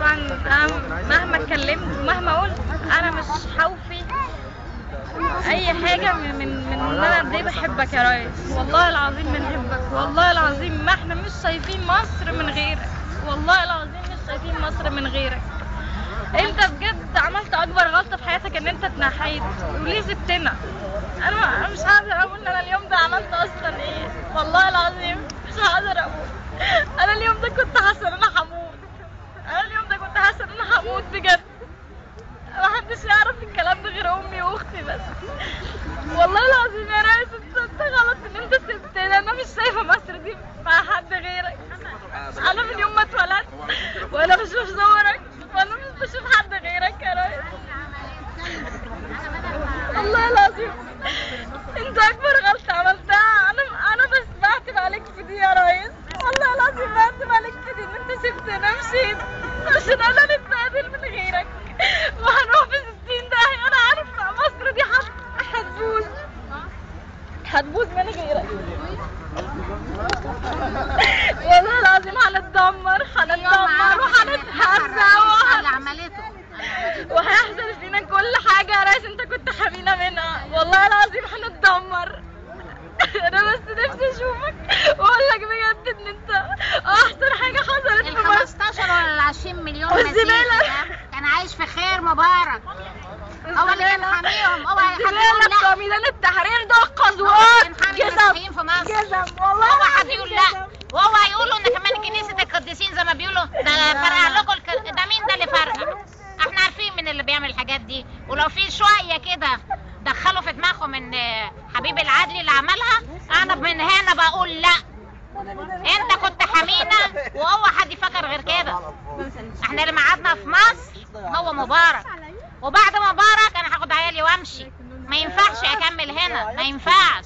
طبعا انا مهما اتكلمت ومهما قلت انا مش هوفي اي حاجه من ان انا قد ايه بحبك يا ريس. والله العظيم بنحبك، والله العظيم ما احنا مش شايفين مصر من غيرك، والله العظيم مش شايفين مصر من غيرك. انت بجد عملت اكبر غلطه في حياتك ان انت اتنحيت وليه سبتنا. انا مش هقدر اقول ان انا اليوم ده عملت اصلا ايه، والله العظيم مش هقدر اقول. انا اليوم ده كنت حاسه ان انا هموت، انا اليوم ده كنت حاسه ان انا هموت بجد. محدش يعرف الكلام ده غير امي واختي بس. والله العظيم يا ريس انت غلط ان انت سبتني، انا مش شايفه مصر دي مع حد غيرك. انا من يوم ما اتولدت وانا بشوف صورك وانا مش بشوف حد غيرك يا ريس. والله العظيم انت اكبر غلطه عملتها. انا بس بعتب عليك في دي يا ريس، والله العظيم بعتب عليك في دي ان انت سبتني مشيت عشان انا نتقابل من غيرك وهنروح في 60 داهية. انا عارفه مصر دي هتبوظ من غيرك. والله العظيم هنتدمر وهنتهزق وهيحصل فينا كل حاجه يا ريس انت كنت حامينا منها. والله العظيم هنتدمر. انا بس نفسي اشوفك واقول لك بجد ان انت احسن حاجه حصلت في مصر. ال 15 ولا ال 20 مليون مسيحي كان عايش في خير مبارك، هو اللي كان حاميهم. اوعى حد يقول لا. بتوع ميدان التحرير دول قذوات المسيحيين في مصر جزم، والله اوعى حد يقول لا. وهو هيقولوا ان كمان كنيسه القديسين زي ما بيقولوا ده فرقع لكم ده مين ده اللي فرقع؟ احنا عارفين مين اللي بيعمل الحاجات دي. ولو في شويه كده دخلوا في دماغهم ان حبيب العدلي اللي عملها، انا من هنا بقول لا. انت كنت حمينا واوعى حد يفكر غير كده. احنا اللي قعدنا في مصر هو مبارك، وبعد مبارك انا هاخد عيالي وامشي. ما ينفعش اكمل هنا، ما ينفعش.